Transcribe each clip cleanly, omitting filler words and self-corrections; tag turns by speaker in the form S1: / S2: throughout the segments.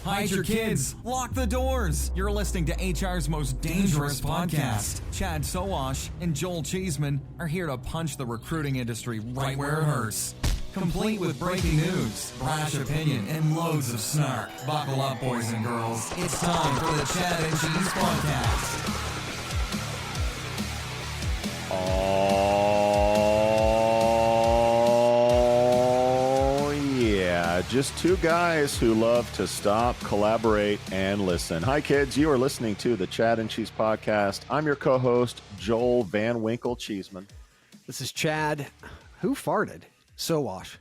S1: hide your kids, lock the doors. You're listening to HR's most dangerous podcast. Chad Sowash and Joel Cheeseman are here to punch the recruiting industry right where it hurts. Complete with breaking news, brash opinion, and loads of snark. Buckle up, boys and girls. It's time for the Chad and Cheese Podcast.
S2: Oh, yeah. Just two guys who love to stop, collaborate, and listen. Hi, kids. You are listening to the Chad and Cheese Podcast. I'm your co-host, Joel Van Winkle Cheeseman.
S3: This is Chad. Who farted? Sowash.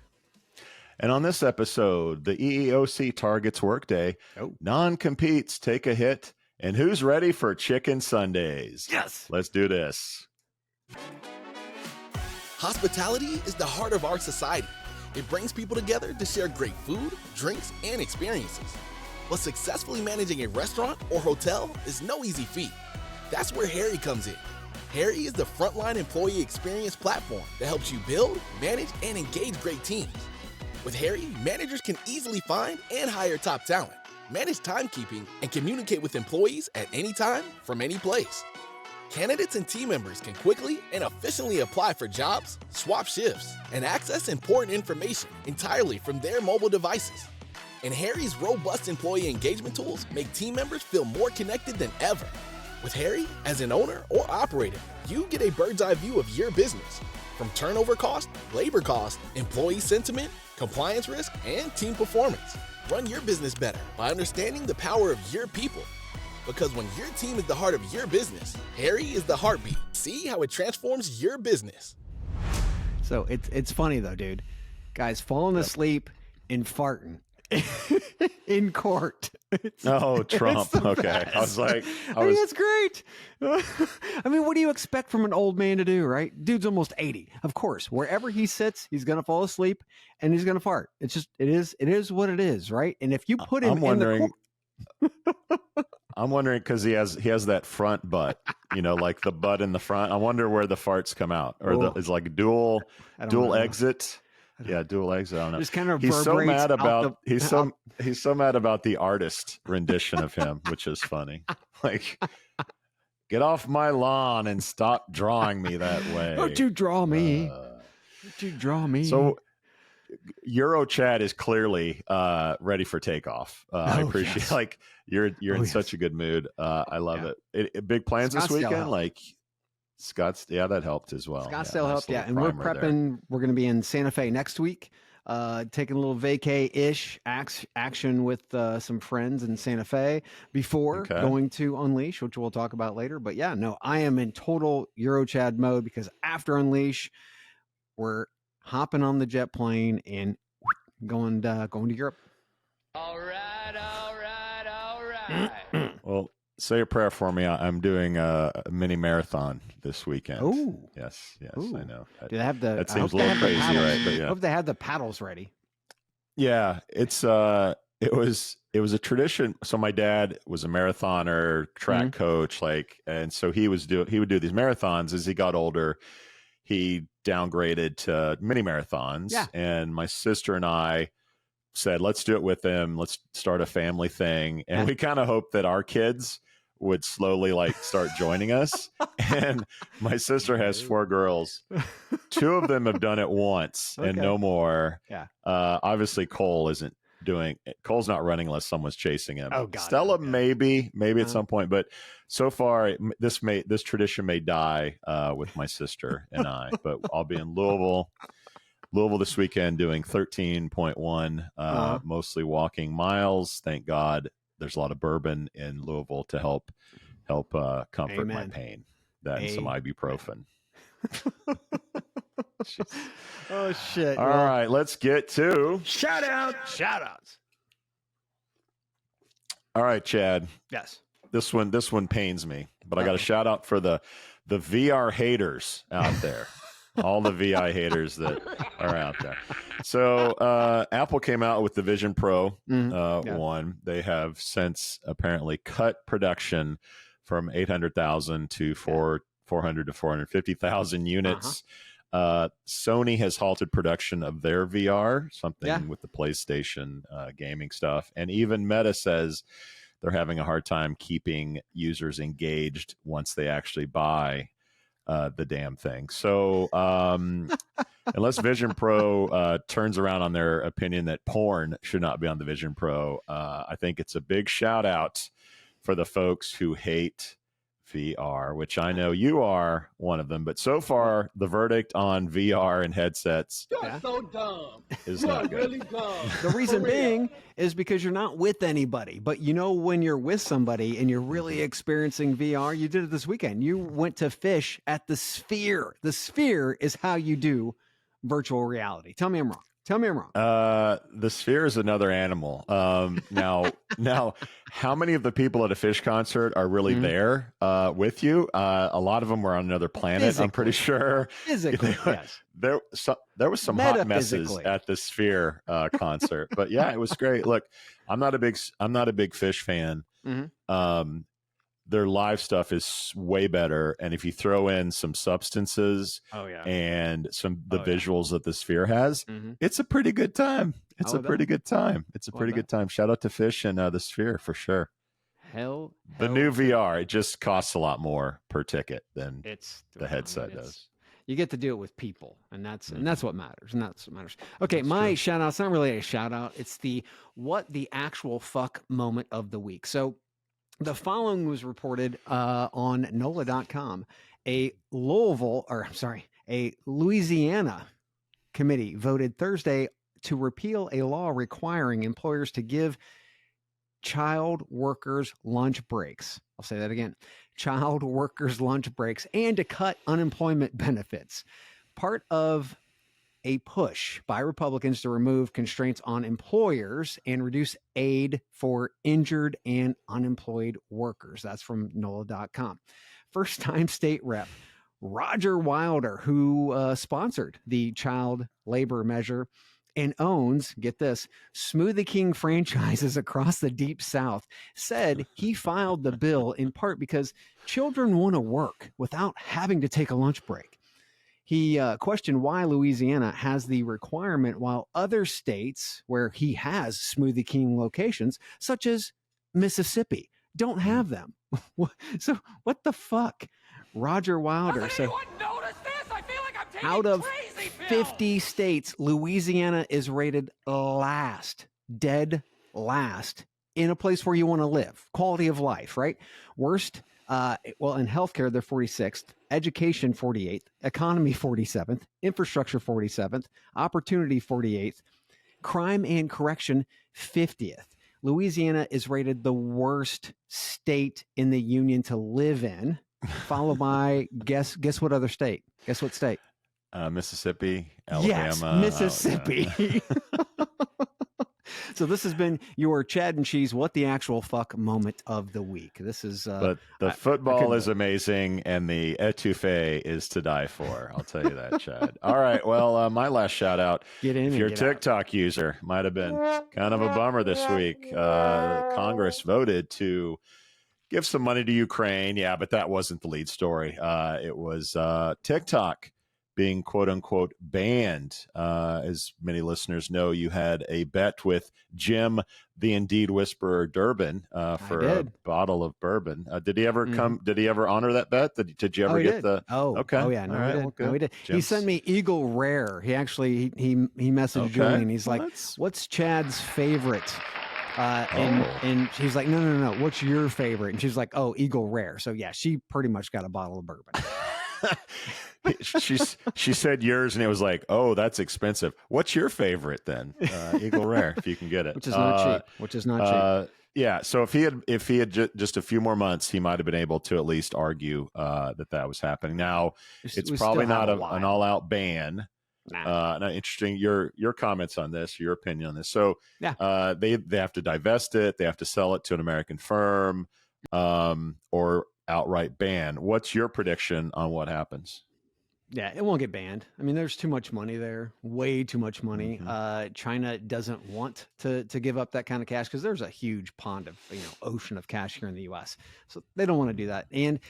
S2: And on this episode, the EEOC targets Workday.
S3: Oh.
S2: Non-competes take a hit. And who's ready for Chicken Sundays?
S3: Yes.
S2: Let's do this.
S4: Hospitality is the heart of our society. It brings people together to share great food, drinks, and experiences. But successfully managing a restaurant or hotel is no easy feat. That's where Harry comes in. Harry is the frontline employee experience platform that helps you build, manage, and engage great teams. With Harry, managers can easily find and hire top talent, manage timekeeping, and communicate with employees at any time from any place. Candidates and team members can quickly and efficiently apply for jobs, swap shifts, and access important information entirely from their mobile devices. And Harry's robust employee engagement tools make team members feel more connected than ever. With Harry, as an owner or operator, you get a bird's eye view of your business, from turnover cost, labor cost, employee sentiment, compliance risk, and team performance. Run your business better by understanding the power of your people. Because when your team is the heart of your business, Harry is the heartbeat. See how it transforms your business.
S3: So it's funny though, dude. Guys falling asleep and farting in court.
S2: Trump. Okay.
S3: Best.
S2: I was like,
S3: I mean, that's great. I mean, what do you expect from an old man to do, right? Dude's almost 80. Of course, wherever he sits, he's going to fall asleep and he's going to fart. It's just, it is what it is, right? And if you put him
S2: I'm wondering because he has that front butt, like the butt in the front. I wonder where the farts come out, or it's like dual exit. Yeah, dual exit. I don't know.
S3: Just kind of
S2: he's so mad about he's so mad about the artist rendition of him, which is funny. Like, get off my lawn and stop drawing me that way.
S3: Don't you draw me? Don't you draw me?
S2: So Euro Chad is clearly ready for takeoff. I appreciate you're in such a good mood. I love it. Big plans this weekend,
S3: helped.
S2: like Scottsdale. That helped as well.
S3: Scottsdale helped, and we're prepping. There. We're going to be in Santa Fe next week, taking a little vacay-ish action with some friends in Santa Fe before going to Unleash, which we'll talk about later. But yeah, no, I am in total Euro Chad mode because after Unleash, we're hopping on the jet plane and going to Europe.
S5: All right.
S2: Well, say a prayer for me. I'm doing a mini marathon this weekend.
S3: Oh,
S2: yes,
S3: ooh.
S2: I know.
S3: Do they have the?
S2: That seems a little crazy, right? But yeah,
S3: I hope they have the paddles ready.
S2: Yeah, it was a tradition. So my dad was a marathoner, track coach, and so he would do these marathons as he got older. He downgraded to mini marathons, and my sister and I said, let's do it with him. Let's start a family thing. And we kind of hoped that our kids would slowly start joining us. And my sister has 4 girls. 2 of them have done it once and no more.
S3: Yeah.
S2: Obviously Cole's not running unless someone's chasing him.
S3: Oh, God.
S2: Stella, maybe at some point, but so far this tradition may die with my sister and I, but I'll be in Louisville this weekend doing 13.1, mostly walking miles. Thank God there's a lot of bourbon in Louisville to help comfort my pain. That and some ibuprofen.
S3: Oh, shit.
S2: All right, let's get to
S3: shout-outs.
S2: All right, Chad.
S3: Yes.
S2: This one pains me, but I got a shout out for the VR haters out there. All the VI haters that are out there. So Apple came out with the Vision Pro one. They have since apparently cut production from 800,000 to 400 to 450,000 units. Sony has halted production of their VR, something with the PlayStation gaming stuff. And even Meta says they're having a hard time keeping users engaged once they actually buy the damn thing. So unless Vision Pro turns around on their opinion that porn should not be on the Vision Pro, I think it's a big shout out for the folks who hate VR, which I know you are one of them. But so far, the verdict on VR and headsets
S5: so dumb.
S2: Is not good.
S5: Really dumb.
S3: The reason being is because you're not with anybody. But when you're with somebody and you're really experiencing VR, you did it this weekend. You went to fish at the Sphere. The Sphere is how you do virtual reality. Tell me I'm wrong.
S2: The Sphere is another animal. Now, how many of the people at a fish concert are really there with you? A lot of them were on another planet. I'm pretty sure.
S3: Physically, yes.
S2: There was some hot messes at the Sphere concert, but yeah, it was great. Look, I'm not a big fish fan. Their live stuff is way better, and if you throw in some substances and the visuals that the Sphere has, it's a pretty good time. It's a pretty good time. Shout out to Fish and the Sphere for sure. The new VR, it just costs a lot more per ticket than the headset does.
S3: You get to do it with people, and that's what matters. Okay, my shout out's not really a shout out. It's the actual fuck moment of the week. So the following was reported on NOLA.com. A Louisiana committee voted Thursday to repeal a law requiring employers to give child workers lunch breaks. I'll say that again. Child workers lunch breaks and to cut unemployment benefits. Part of a push by Republicans to remove constraints on employers and reduce aid for injured and unemployed workers. That's from NOLA.com. First-time state rep Roger Wilder, who sponsored the child labor measure and owns, get this, Smoothie King franchises across the Deep South, said he filed the bill in part because children want to work without having to take a lunch break. He questioned why Louisiana has the requirement while other states where he has Smoothie King locations, such as Mississippi, don't have them. So what the fuck? Roger Wilder.
S5: Does anyone notice this? I feel like I'm taking
S3: out of
S5: crazy
S3: 50 states, Louisiana is rated dead last in a place where you want to live. Quality of life, right? Worst. In healthcare, they're 46th, education 48th, economy 47th, infrastructure 47th, opportunity 48th, crime and correction 50th. Louisiana is rated the worst state in the union to live in, followed by guess what other state? Guess what state?
S2: Mississippi, Alabama.
S3: Yes, Mississippi. So this has been your Chad and Cheese What the Actual Fuck moment of the week. This is
S2: but the football is amazing and the etouffee is to die for. I'll tell you that, Chad. All right, well, my last shout out. If you're a TikTok user, might have been kind of a bummer this week. Congress voted to give some money to Ukraine. Yeah, but that wasn't the lead story. It was TikTok being quote unquote banned. As many listeners know, you had a bet with Jim, the Indeed Whisperer Durbin, for a bottle of bourbon. Did he ever come? Did he ever honor that bet? Did you ever get the?
S3: Oh,
S2: okay.
S3: Oh yeah, no, we did. He sent me Eagle Rare. He actually he messaged Julie and he's like, "What's Chad's favorite?" And she's like, no. What's your favorite? And she's like, oh, Eagle Rare. So yeah, she pretty much got a bottle of bourbon.
S2: She said yours, and it was like, oh, that's expensive. What's your favorite then? Eagle Rare, if you can get it,
S3: which is not cheap.
S2: Yeah. So if he had just a few more months, he might have been able to at least argue that was happening. Now it's probably not an all-out ban. Now, interesting. Your comments on this, your opinion on this. So they have to divest it. They have to sell it to an American firm, or outright ban. What's your prediction on what happens?
S3: Yeah, it won't get banned. I mean, there's too much money there, way too much money. China doesn't want to give up that kind of cash because there's a huge pond of ocean of cash here in the U.S. So they don't want to do that. And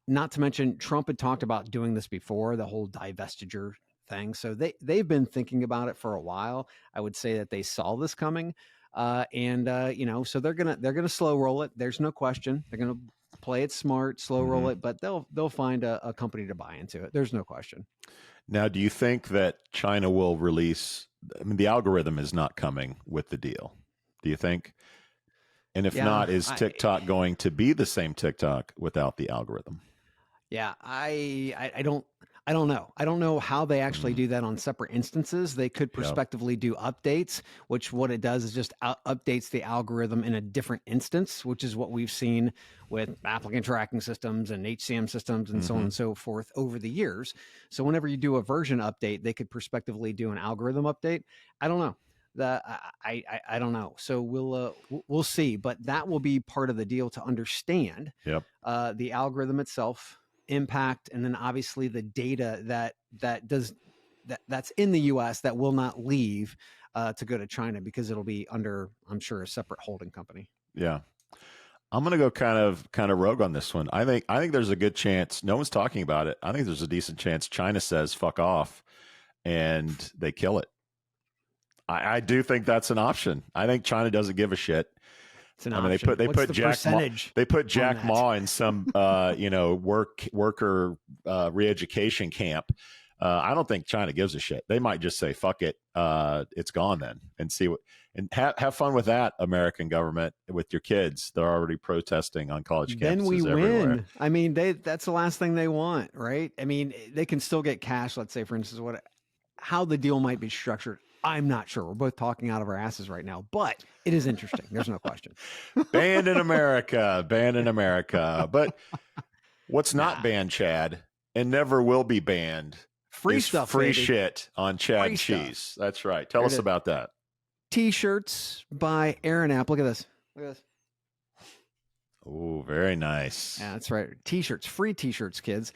S3: not to mention, Trump had talked about doing this before, the whole divestiture thing. So they've been thinking about it for a while. I would say that they saw this coming. So they're gonna slow roll it. There's no question. They're gonna play it smart, slow roll it, but they'll find a company to buy into it. There's no question.
S2: Now, do you think that China will release? I mean, the algorithm is not coming with the deal. Do you think? And if not, is TikTok going to be the same TikTok without the algorithm?
S3: Yeah, I don't know. I don't know how they actually do that on separate instances. They could prospectively do updates, which what it does is just updates the algorithm in a different instance, which is what we've seen with applicant tracking systems and HCM systems and so on and so forth over the years. So whenever you do a version update, they could prospectively do an algorithm update. I don't know. I don't know. So we'll see, but that will be part of the deal to understand the algorithm itself, impact, and then obviously the data that's in the US that will not leave to go to China because it'll be under, I'm sure, a separate holding company.
S2: Yeah. I'm going to go kind of rogue on this one. I think there's a good chance, no one's talking about it. I think there's a decent chance China says fuck off and they kill it. I do think that's an option. I think China doesn't give a shit.
S3: It's an option.
S2: They put Jack Ma in some worker re-education camp. I don't think China gives a shit. They might just say fuck it, it's gone then, and see what, and have fun with that, American government, with your kids. They're already protesting on college campuses.
S3: Then we
S2: everywhere.
S3: win. I mean, that's the last thing they want, right? I mean, they can still get cash. Let's say, for instance, how the deal might be structured. I'm not sure. We're both talking out of our asses right now, but it is interesting. There's no question.
S2: Banned in America. But what's not banned, Chad, and never will be banned,
S3: free
S2: is
S3: stuff,
S2: free
S3: baby.
S2: shit on Chad
S3: Free
S2: Cheese.
S3: stuff.
S2: That's right. Tell us about that.
S3: T-shirts by Aaron App. Look at this.
S2: Oh, very nice.
S3: Yeah, that's right. T-shirts, free T-shirts, kids.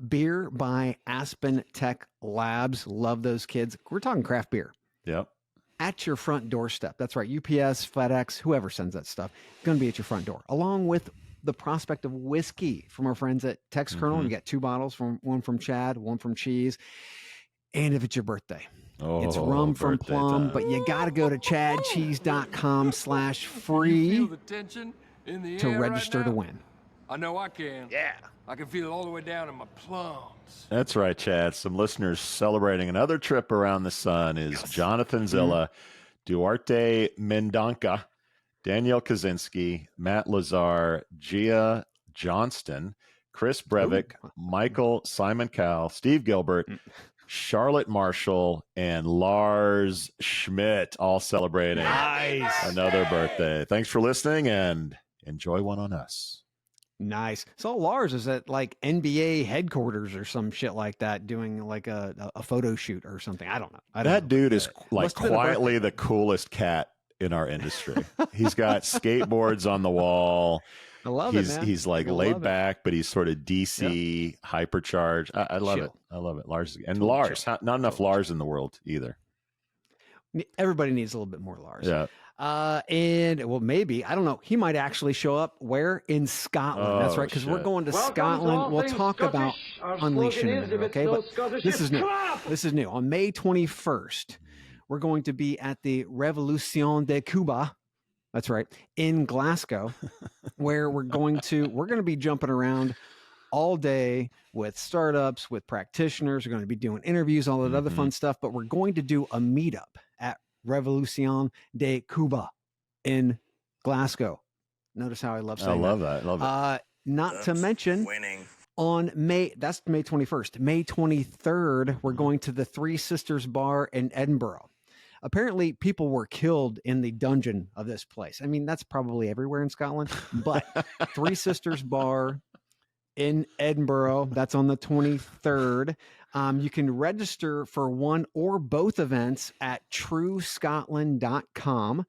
S3: Beer by Aspen Tech Labs. Love those kids. We're talking craft beer.
S2: Yep.
S3: At your front doorstep. That's right. UPS, FedEx, whoever sends that stuff, going to be at your front door. Along with the prospect of whiskey from our friends at Tex Kernel. You get 2 bottles, one from Chad, one from Cheese. And if it's your birthday, it's rum from Plum, but you got to go to chadcheese.com/free to register to win.
S5: I know I can.
S3: Yeah.
S5: I can feel it all the way down in my plums.
S2: That's right, Chad. Some listeners celebrating another trip around the sun is Jonathan Zilla, Duarte Mendonca, Danielle Kaczynski, Matt Lazar, Gia Johnston, Chris Brevick, Michael Simon Cowell, Steve Gilbert, Charlotte Marshall, and Lars Schmidt, all celebrating another birthday. Thanks for listening and enjoy one on us.
S3: Nice. So Lars is at like NBA headquarters or some shit like that, doing like a photo shoot or something. I don't know.
S2: That dude is like quietly the coolest cat in our industry. He's got skateboards on the wall.
S3: I love it, man.
S2: He's like laid back, but he's sort of DC hypercharged. I love it. I love it. Lars not enough Lars in the world either.
S3: Everybody needs a little bit more Lars.
S2: Yeah.
S3: And well, maybe, I don't know. He might actually show up where? In Scotland. That's right. Because we're going to Scotland. We'll talk about unleashing it. Okay. But this is new. This is new. On May 21st, we're going to be at the Revolution de Cuba. That's right. In Glasgow, where we're going to be jumping around all day with startups, with practitioners. We're going to be doing interviews, all that other fun stuff, but we're going to do a meetup at Revolution de Cuba in Glasgow. Notice how I love saying
S2: that. I love it.
S3: Not to mention on that's May 21st. May 23rd, we're going to the Three Sisters Bar in Edinburgh. Apparently, people were killed in the dungeon of this place. I mean, that's probably everywhere in Scotland, but Three Sisters Bar in Edinburgh, that's on the 23rd. You can register for one or both events at truescotland.com.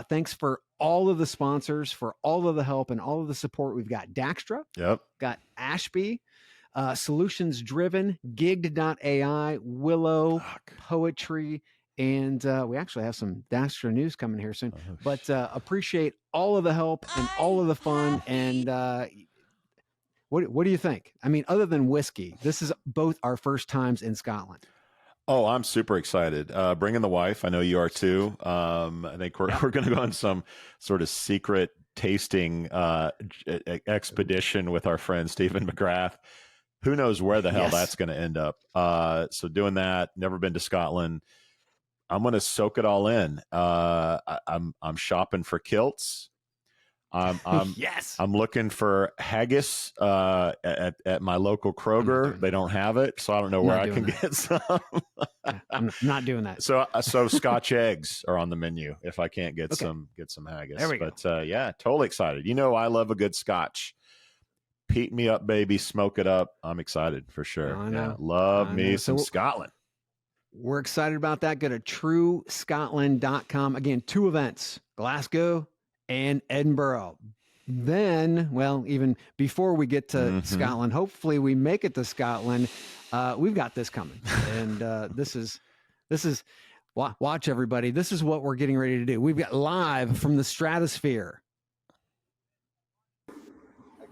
S3: Thanks for all of the sponsors, for all of the help and all of the support. We've got Daxtra, got Ashby, Solutions Driven, Gigged.ai, Willow, Poetry, and we actually have some Daxtra news coming here soon. But appreciate all of the help and all of the fun. And what do you think? I mean, other than whiskey, this is both our first times in Scotland.
S2: Oh, I'm super excited. Bringing the wife. I know you are too. I think we're going to go on some sort of secret tasting expedition with our friend Stephen McGrath. Who knows where the hell that's going to end up. So doing that, never been to Scotland. I'm going to soak it all in. I'm shopping for kilts. I'm looking for haggis at my local Kroger. They don't have it, so I don't know where I can get some.
S3: I'm not doing that.
S2: So Scotch eggs are on the menu if I can't get some haggis.
S3: There we go.
S2: Yeah, totally excited. You know, I love a good Scotch. Peat me up, baby. Smoke it up. I'm excited for sure.
S3: I know.
S2: Yeah, love me some Scotland.
S3: We're excited about that. Go to truescotland.com. Again, 2 events, Glasgow and Edinburgh. Then, well, even before we get to Scotland, hopefully we make it to Scotland. We've got this coming. And this is watch everybody. This is what we're getting ready to do. We've got live from the stratosphere.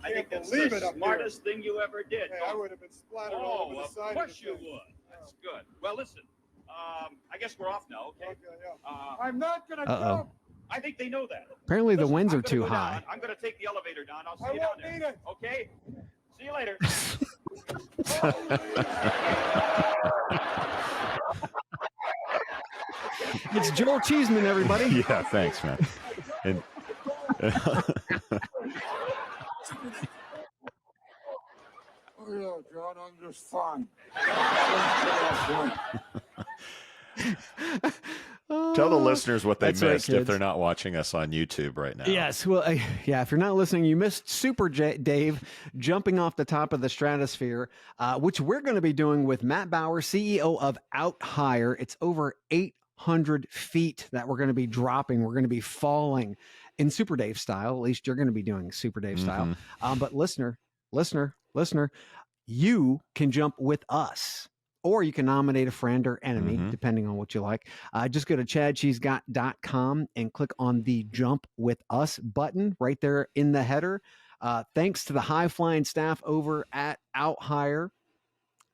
S6: I think that's the smartest thing you ever did.
S7: Hey, I would have been splattered all over the side.
S6: Of course you would. That's good. Well, listen, I guess we're off now, okay?
S7: I'm not going to jump.
S6: I think they know that.
S3: Apparently the winds are too high.
S6: Down. I'm going to take the elevator down. I'll see you down there. Okay? See you later.
S3: It's Joel Cheeseman, everybody.
S2: Yeah, thanks, man. And,
S7: Oh, yeah, John, I'm just fine.
S2: Tell the listeners what they
S3: That's right,
S2: missed if
S3: kids.
S2: they're not watching us on YouTube right now.
S3: Yes. Well, if you're not listening, you missed Super Dave jumping off the top of the stratosphere, which we're going to be doing with Matt Bauer, CEO of Out Higher. It's over 800 feet that we're going to be dropping. We're going to be falling in Super Dave style. At least you're going to be doing Super Dave style. But listener, you can jump with us. Or you can nominate a friend or enemy, depending on what you like. Just go to chadcheesgot.com and click on the Jump With Us button right there in the header. Thanks to the high-flying staff over at Out Higher.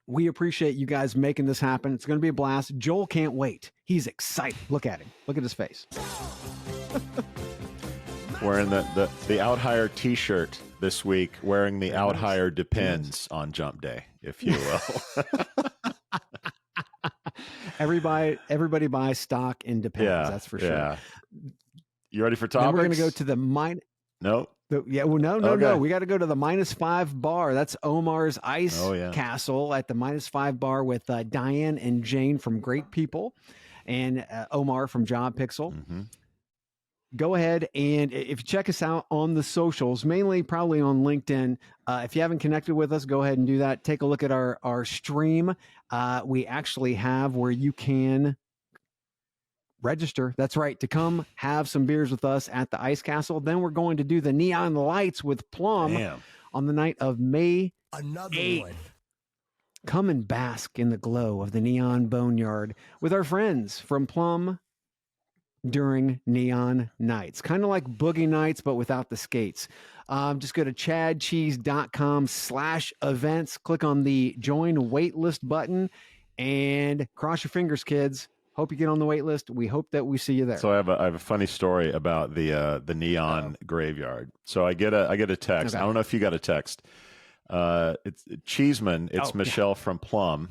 S3: We appreciate you guys making this happen. It's going to be a blast. Joel can't wait. He's excited. Look at him. Look at his face.
S2: Wearing the Out Higher T-shirt this week, wearing the Out Higher Depends on Jump Day, if you will.
S3: Everybody buys stock in Depends. That's for sure.
S2: Yeah. You ready for topics?
S3: Then we're going to go to the
S2: No.
S3: No. We got to go to the -5 bar. That's Omar's Ice Castle at the -5 bar with Diane and Jane from Great People and Omar from Job Pixel. Go ahead and if you check us out on the socials, mainly probably on LinkedIn, if you haven't connected with us, go ahead and do that. Take a look at our stream. We actually have where you can register. That's right, to come have some beers with us at the Ice Castle. Then we're going to do the Neon Lights with Plum on the night of May 8th. Come and bask in the glow of the Neon Boneyard with our friends from Plum during Neon Nights. Kind of like Boogie Nights, but without the skates. Just go to chadcheese.com/events, click on the join waitlist button, and cross your fingers, kids. Hope you get on the wait list. We hope that we see you there.
S2: So I have a funny story about the Neon graveyard. So I get a text.
S3: Okay.
S2: I don't know if you got a text. It's Cheeseman. It's Michelle from Plum.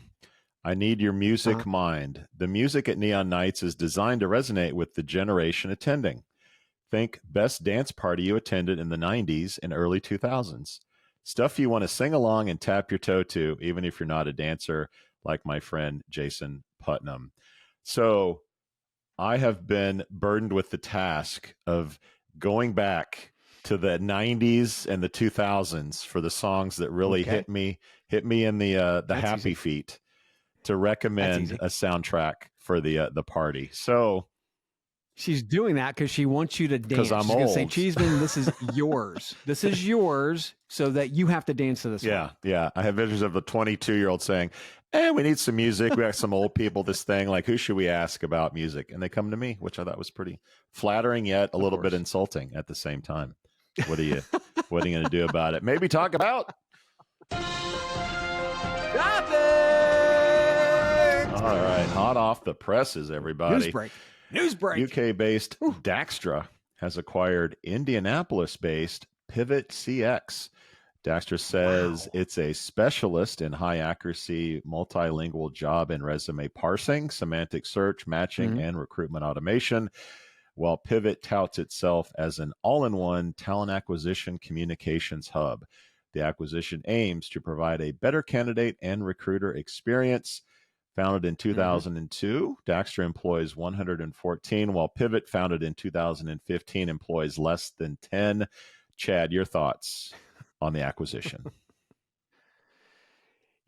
S2: I need your music mind. The music at Neon Nights is designed to resonate with the generation attending. Think best dance party you attended in the 90s and early 2000s. Stuff you want to sing along and tap your toe to, even if you're not a dancer, like my friend Jason Putnam. So I have been burdened with the task of going back to the 90s and the 2000s for the songs that really hit me in the happy feet, to recommend a soundtrack for the party. So
S3: she's doing that because she wants you to dance.
S2: Because I'm
S3: She's
S2: old.
S3: Gonna say, Cheeseman, this is yours. This is yours, so that you have to dance to this.
S2: Yeah. I have visions of a 22-year-old saying, we need some music. We got some old people, this thing. Like, who should we ask about music? And they come to me, which I thought was pretty flattering, yet a little bit insulting at the same time. What are you going to do about it? Maybe talk about... All right, hot off the presses, everybody.
S3: News break.
S2: UK-based Daxtra has acquired Indianapolis-based Pivot CX. Daxtra says it's a specialist in high accuracy, multilingual job and resume parsing, semantic search, matching, and recruitment automation, while Pivot touts itself as an all-in-one talent acquisition communications hub. The acquisition aims to provide a better candidate and recruiter experience. Founded in 2002, Daxtra employs 114, while Pivot, founded in 2015, employs less than 10. Chad, your thoughts on the acquisition?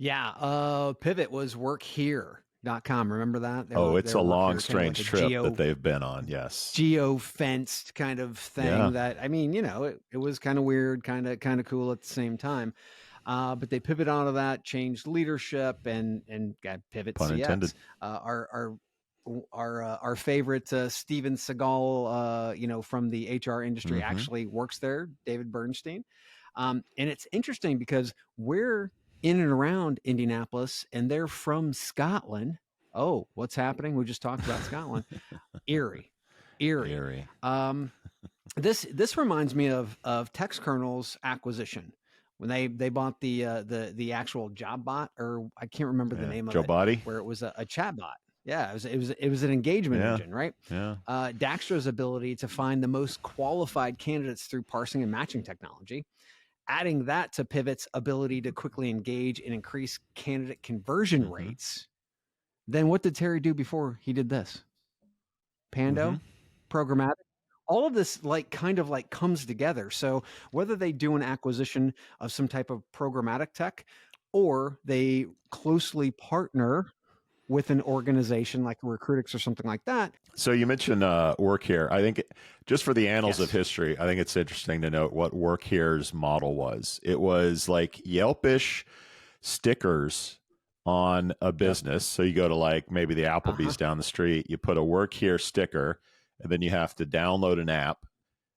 S3: Pivot was workhere.com. Remember that?
S2: It's a long, strange trip that they've been on. Yes.
S3: Geo-fenced kind of thing that, I mean, it was kind of weird, kind of cool at the same time. But they pivot onto that, changed leadership, and got Pivot
S2: Pun
S3: CX.
S2: intended.
S3: Our favorite Steven Seagal, from the HR industry, actually works there. David Bernstein, and it's interesting because we're in and around Indianapolis, and they're from Scotland. Oh, what's happening? We just talked about Scotland. Erie. This reminds me of TextKernel's acquisition. When they bought the actual job bot, or I can't remember the name of it,
S2: JobBody,
S3: where it was a chat bot. Yeah, it was an engagement engine, right?
S2: Yeah.
S3: Daxtra's ability to find the most qualified candidates through parsing and matching technology, adding that to Pivot's ability to quickly engage and increase candidate conversion rates. Then what did Terry do before he did this? Pando, programmatic. All of this kind of comes together. So whether they do an acquisition of some type of programmatic tech, or they closely partner with an organization like Recruitix or something like that.
S2: So you mentioned Workhere. I think just for the annals of history, I think it's interesting to note what Workhere's model was. It was like Yelpish stickers on a business. So you go to maybe the Applebee's down the street, you put a Workhere sticker, and then you have to download an app.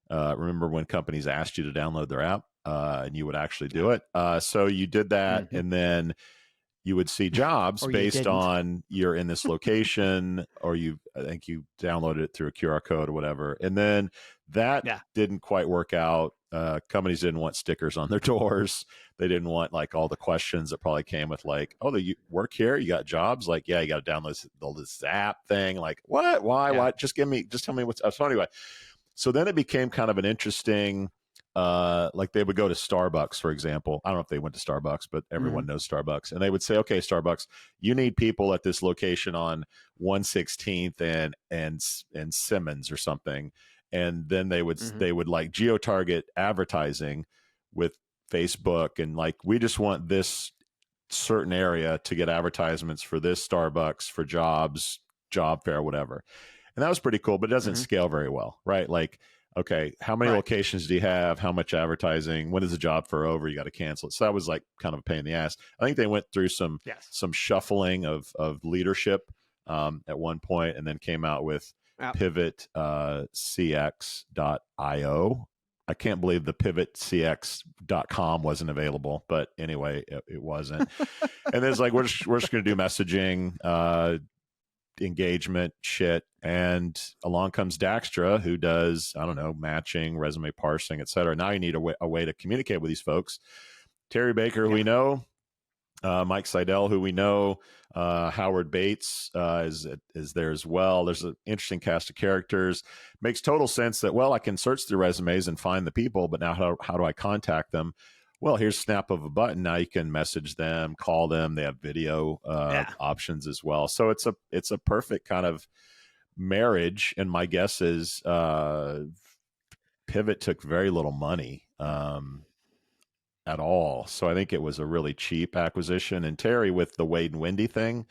S2: Remember when companies asked you to download their app, and you would actually do it? So you did that, and then you would see jobs based on you're in this location, or I think you downloaded it through a QR code or whatever. And then that didn't quite work out. Companies didn't want stickers on their doors. They didn't want all the questions that probably came with you work here, you got jobs. You got to download this app thing. What? Why? Why? Just tell me what's up. So anyway, so then it became kind of an interesting, they would go to Starbucks, for example. I don't know if they went to Starbucks, but everyone knows Starbucks. And they would say, okay, Starbucks, you need people at this location on 116th and Simmons or something. And then they would geo-target advertising with Facebook, and we just want this certain area to get advertisements for this Starbucks, for jobs, job fair, whatever. And that was pretty cool, but it doesn't scale very well, right? Okay, how many locations do you have? How much advertising? When is the job fair over? You got to cancel it. So that was kind of a pain in the ass. I think they went through some shuffling of leadership at one point, and then came out with Pivot CX.io. I can't believe the pivotcx.com wasn't available, but anyway, it wasn't. And there's we're just going to do messaging, engagement shit. And along comes Daxtra, who does, I don't know, matching, resume parsing, et cetera. Now you need a way to communicate with these folks. Terry Baker, who we know, Mike Seidel, who we know, Howard Bates is there as well. There's an interesting cast of characters. Makes total sense that, I can search through resumes and find the people, but now how do I contact them? Well, here's snap of a button. Now you can message them, call them. They have video options as well. So it's a perfect kind of marriage. And my guess is Pivot took very little money at all. So I think it was a really cheap acquisition. And Terry, with the Wade and Wendy thing,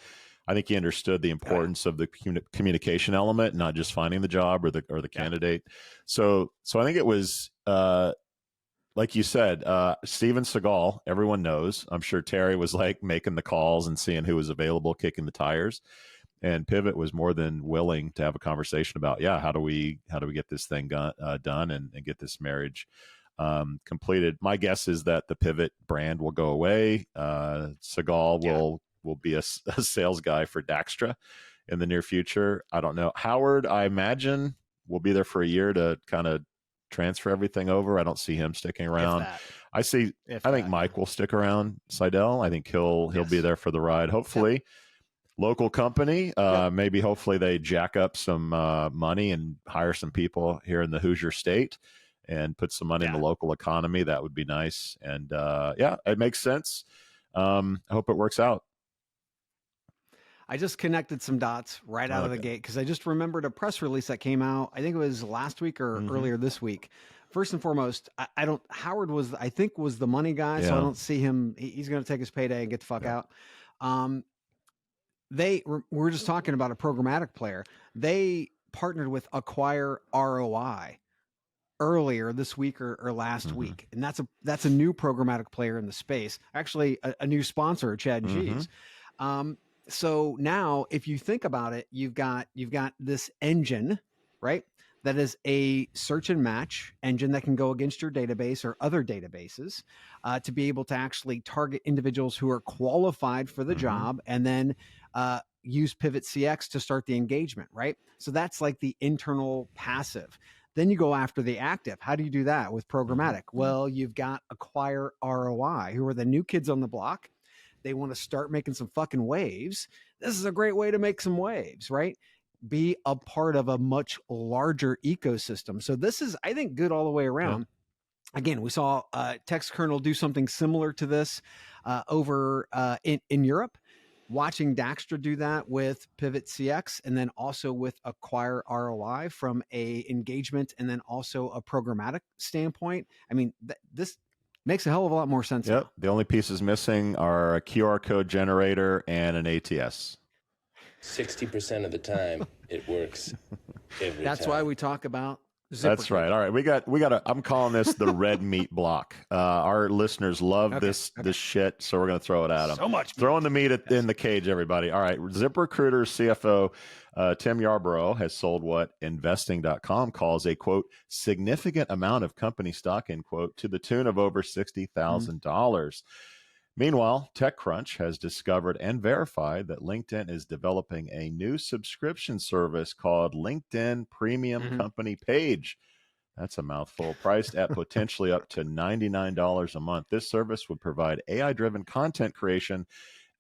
S2: I think he understood the importance of the communication element, not just finding the job or the candidate. So I think it was, like you said, Steven Seagal, everyone knows. I'm sure Terry was making the calls and seeing who was available, kicking the tires. And Pivot was more than willing to have a conversation about, how do we get this thing done and get this marriage completed. My guess is that the Pivot brand will go away. Seagal will will be a sales guy for Daxtra in the near future. I don't know. Howard, I imagine, will be there for a year to kind of transfer everything over. I don't see him sticking around. I think Mike will stick around. Seidel, I think he'll be there for the ride. Hopefully, local company. Maybe hopefully they jack up some money and hire some people here in the Hoosier State and put some money in the local economy. That would be nice. And it makes sense. I hope it works out.
S3: I just connected some dots right out of the gate because I just remembered a press release that came out. I think it was last week or earlier this week. First and foremost, Howard was the money guy, so I don't see him. He's going to take his payday and get the fuck out. We're just talking about a programmatic player. They partnered with Acquire ROI earlier this week or last week, and that's a new programmatic player in the space. Actually, a new sponsor, Chad G's. So now, if you think about it, you've got this engine, right? That is a search and match engine that can go against your database or other databases to be able to actually target individuals who are qualified for the job, and then use Pivot CX to start the engagement, right? So that's like the internal passive. Then you go after the active. How do you do that with programmatic? Well, you've got Acquire ROI, who are the new kids on the block. They want to start making some fucking waves. This is a great way to make some waves, right? Be a part of a much larger ecosystem. So this is, I think, good all the way around. Again, we saw TextKernel do something similar to this over in Europe. Watching Daxtra do that with Pivot CX, and then also with Acquire ROI from a engagement and then also a programmatic standpoint. I mean, this makes a hell of a lot more sense. Now.
S2: The only pieces missing are a QR code generator and an ATS.
S8: 60% of the time, it works.
S3: That's why we talk about ZipRecruiter.
S2: That's right. All right, we got. I'm calling this the red meat block. Our listeners love this shit, so we're gonna throw it at them.
S3: So much.
S2: Throwing the meat in the cage, everybody. All right, ZipRecruiter CFO Tim Yarbrough has sold what investing.com calls a quote significant amount of company stock, end quote, to the tune of over $60,000. Meanwhile, TechCrunch has discovered and verified that LinkedIn is developing a new subscription service called LinkedIn Premium Company Page. That's a mouthful. Priced at potentially up to $99 a month. This service would provide AI-driven content creation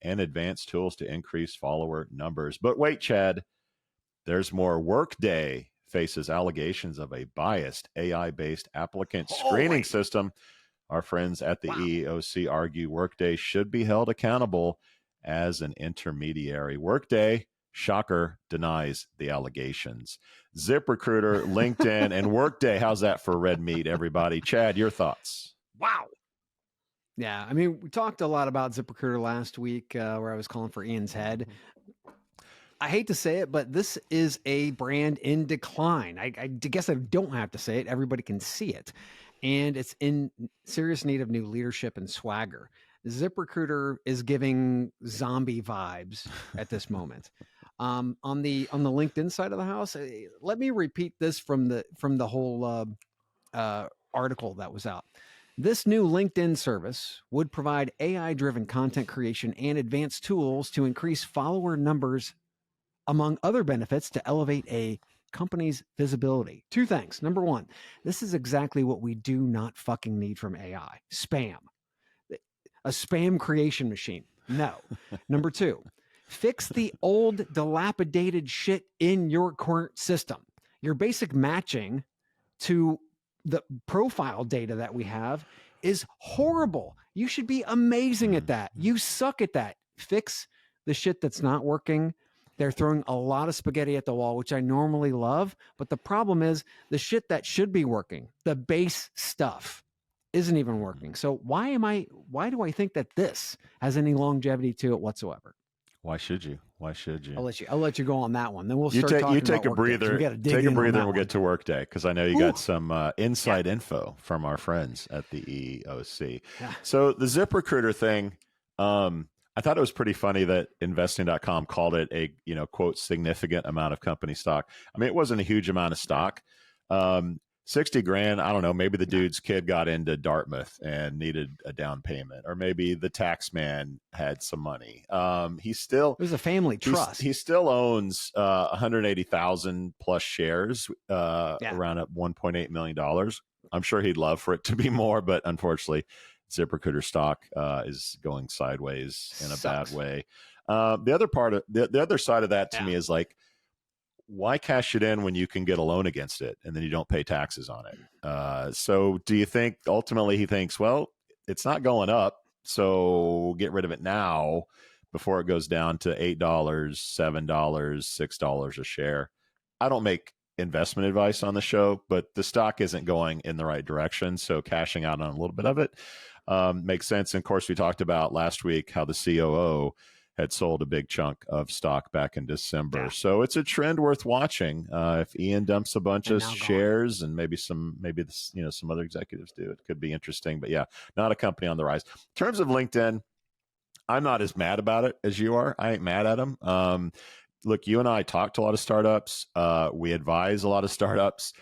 S2: and advanced tools to increase follower numbers. But wait, Chad, there's more. Workday faces allegations of a biased AI-based applicant screening system. Our friends at the EEOC argue Workday should be held accountable as an intermediary. Workday, shocker, denies the allegations. ZipRecruiter, LinkedIn, and Workday. How's that for red meat, everybody? Chad, your thoughts?
S3: Wow. Yeah, I mean, we talked a lot about ZipRecruiter last week where I was calling for Ian's head. I hate to say it, but this is a brand in decline. I guess I don't have to say it. Everybody can see it. And it's in serious need of new leadership and swagger. ZipRecruiter is giving zombie vibes at this moment. On the LinkedIn side of the house, let me repeat this from the whole article that was out. This new LinkedIn service would provide AI-driven content creation and advanced tools to increase follower numbers, among other benefits, to elevate a company's visibility. Two things. Number one, this is exactly what we do not fucking need from AI. Spam. A spam creation machine. No. Number two, fix the old dilapidated shit in your current system. Your basic matching to the profile data that we have is horrible. You should be amazing at that. You suck at that. Fix the shit that's not working. They're throwing a lot of spaghetti at the wall, which I normally love. But the problem is the shit that should be working, the base stuff, isn't even working. So why do I think that this has any longevity to it whatsoever?
S2: Why should you?
S3: I'll let you go on that one. Then we'll start talking about
S2: take a breather. Take a breather and we'll get to Workday, because I know you got some inside info from our friends at the EEOC. Yeah. So the ZipRecruiter thing, I thought it was pretty funny that investing.com called it a, quote, significant amount of company stock. I mean, it wasn't a huge amount of stock. 60 grand. I don't know. Maybe the dude's kid got into Dartmouth and needed a down payment, or maybe the tax man had some money. It
S3: was a family trust.
S2: He still owns 180,000 plus shares, around at $1.8 million. I'm sure he'd love for it to be more, but unfortunately, ZipRecruiter stock is going sideways in a bad way. The other part of the other side of that to me is like, why cash it in when you can get a loan against it and then you don't pay taxes on it? So do you think ultimately he thinks, well, it's not going up, so get rid of it now before it goes down to $8, $7, $6 a share? I don't make investment advice on the show, but the stock isn't going in the right direction. So cashing out on a little bit of it makes sense. And of course, we talked about last week how the COO had sold a big chunk of stock back in December. Yeah. So it's a trend worth watching. If Ian dumps a bunch of shares and maybe some other executives do, it could be interesting. But yeah, not a company on the rise. In terms of LinkedIn, I'm not as mad about it as you are. I ain't mad at them. Look, you and I talk to a lot of startups. We advise a lot of startups.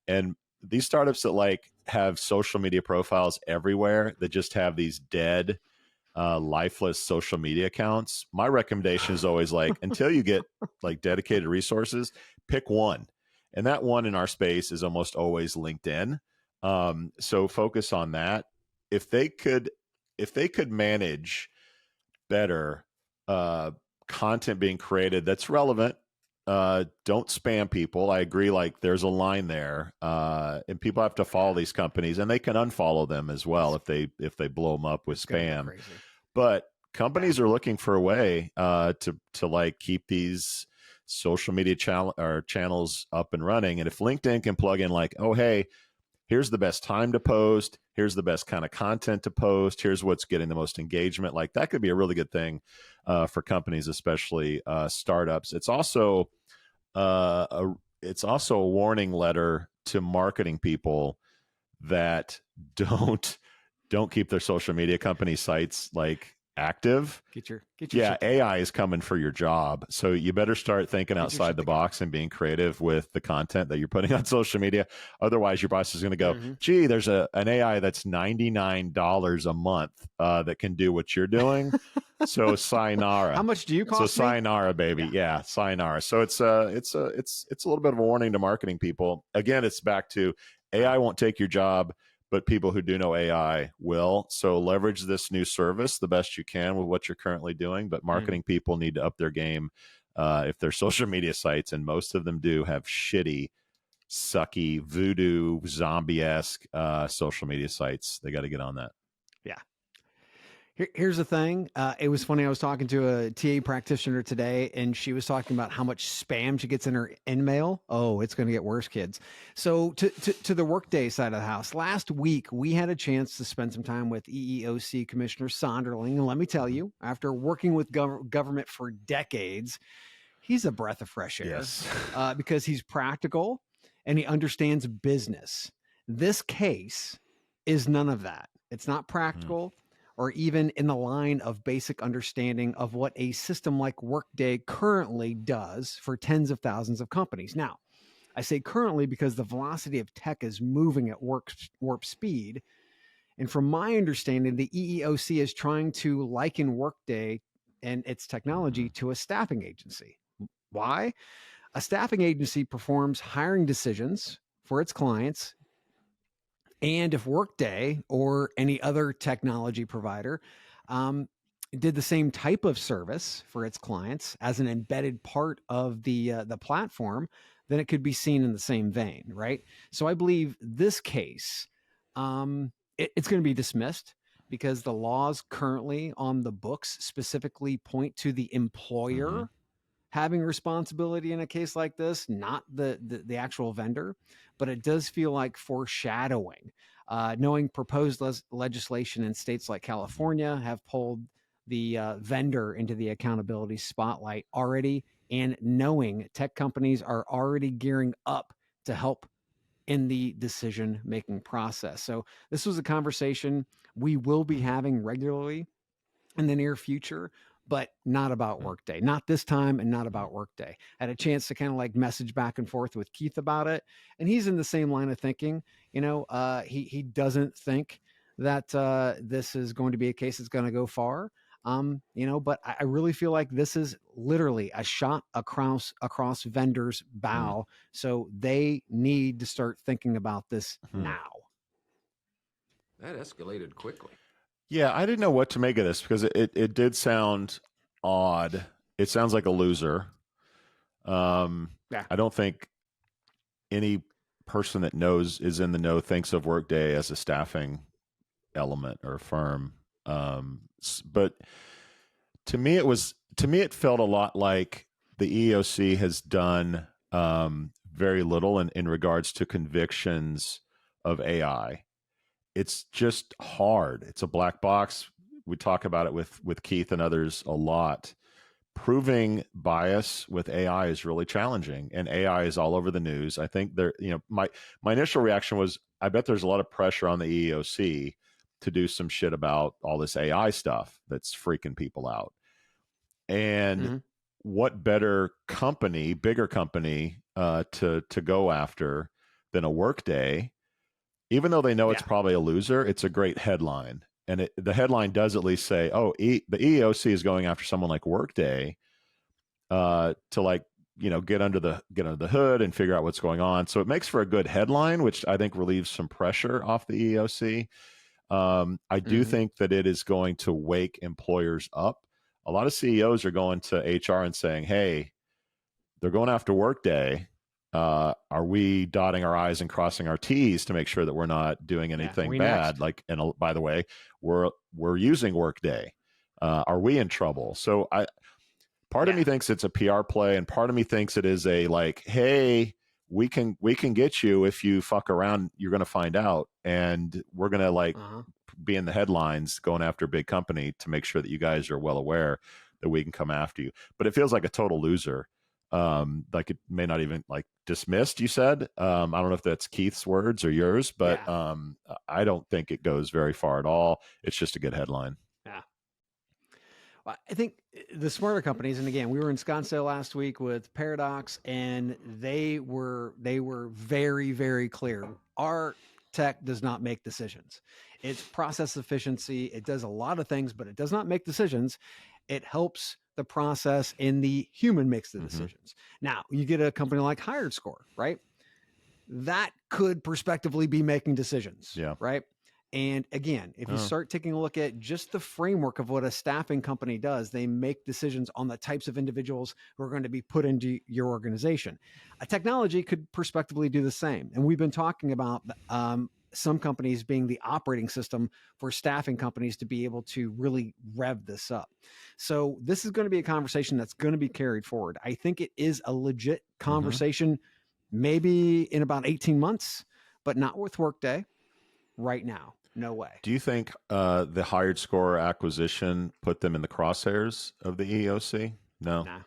S2: And these startups that like have social media profiles everywhere that just have these dead, lifeless social media accounts, my recommendation is always like, until you get like dedicated resources, pick one. And that one in our space is almost always LinkedIn. So focus on that. If they could manage better content being created that's relevant, don't spam people. I agree, like there's a line there, and people have to follow these companies, and they can unfollow them as well if they blow them up with spam. But companies are looking for a way to like keep these social media channels up and running. And if LinkedIn can plug in like, oh hey, here's the best time to post, here's the best kind of content to post, here's what's getting the most engagement, like that could be a really good thing for companies, especially startups. It's also a warning letter to marketing people that don't keep their social media company sites like active.
S3: Get your
S2: AI is coming for your job, so you better start thinking outside the box and being creative with the content that you're putting on social media. Otherwise your boss is going to go, gee, there's an AI that's $99 a month that can do what you're doing. So sayonara.
S3: How much do you cost? So
S2: sayonara, baby. Yeah, sayonara. So it's a little bit of a warning to marketing people. Again, it's back to AI won't take your job, but people who do know AI will. So leverage this new service the best you can with what you're currently doing. But marketing people need to up their game if they're social media sites, and most of them do have shitty, sucky, voodoo, zombie-esque social media sites. They got to get on that.
S3: Yeah. Here's the thing. It was funny. I was talking to a TA practitioner today, and she was talking about how much spam she gets in her mail. Oh, it's going to get worse, kids. So to the Workday side of the house, last week, we had a chance to spend some time with EEOC Commissioner Sonderling. And let me tell you, after working with government for decades, he's a breath of fresh air.
S2: Yes.
S3: Because he's practical and he understands business. This case is none of that. It's not practical. Or even in the line of basic understanding of what a system like Workday currently does for tens of thousands of companies. Now, I say currently because the velocity of tech is moving at warp speed. And from my understanding, the EEOC is trying to liken Workday and its technology to a staffing agency. Why? A staffing agency performs hiring decisions for its clients. And if Workday or any other technology provider did the same type of service for its clients as an embedded part of the platform, then it could be seen in the same vein, right? So I believe this case, it's going to be dismissed because the laws currently on the books specifically point to the employer having responsibility in a case like this, not the actual vendor, but it does feel like foreshadowing. Knowing proposed legislation in states like California have pulled the vendor into the accountability spotlight already, and knowing tech companies are already gearing up to help in the decision-making process. So this was a conversation we will be having regularly in the near future, but not about Workday, not this time and not about Workday. I had a chance to kind of like message back and forth with Keith about it. And he's in the same line of thinking. He doesn't think that this is going to be a case that's going to go far. But I really feel like this is literally a shot across vendors' bow. So they need to start thinking about this now.
S9: That escalated quickly.
S2: Yeah, I didn't know what to make of this because it did sound odd. It sounds like a loser. I don't think any person that is in the know thinks of Workday as a staffing element or firm. But to me, it felt a lot like the EEOC has done very little in regards to convictions of AI. It's just hard. It's a black box. We talk about it with Keith and others a lot. Proving bias with AI is really challenging, and AI is all over the news. I think my initial reaction was, I bet there's a lot of pressure on the EEOC to do some shit about all this AI stuff that's freaking people out. And what better company, bigger company, to go after than a Workday? Even though they know it's probably a loser, it's a great headline. And the headline does at least say, oh, the EEOC is going after someone like Workday to get under the hood and figure out what's going on. So it makes for a good headline, which I think relieves some pressure off the EEOC. I do think that it is going to wake employers up. A lot of CEOs are going to HR and saying, hey, they're going after Workday. Are we dotting our I's and crossing our T's to make sure that we're not doing anything bad?
S3: Next.
S2: And by the way, we're using Workday. Are we in trouble? So part of me thinks it's a PR play, and part of me thinks it is a hey, we can get you if you fuck around. You're going to find out, and we're going to be in the headlines going after a big company to make sure that you guys are well aware that we can come after you. But it feels like a total loser. Like it may not even dismissed, you said. I don't know if that's Keith's words or yours, but I don't think it goes very far at all. It's just a good headline.
S3: Yeah. Well, I think the smarter companies, and again, we were in Scottsdale last week with Paradox, and they were very, very clear. Our tech does not make decisions. It's process efficiency. It does a lot of things, but it does not make decisions. It helps the process, and the human makes the decisions. Now, you get a company like HiredScore, right? That could prospectively be making decisions, right? And again, if you start taking a look at just the framework of what a staffing company does, they make decisions on the types of individuals who are going to be put into your organization. A technology could prospectively do the same. And we've been talking about some companies being the operating system for staffing companies to be able to really rev this up. So this is going to be a conversation that's going to be carried forward. I think it is a legit conversation, maybe in about 18 months, but not with Workday right now. No way.
S2: Do you think the HiredScore acquisition put them in the crosshairs of the EEOC? No.
S3: Nah.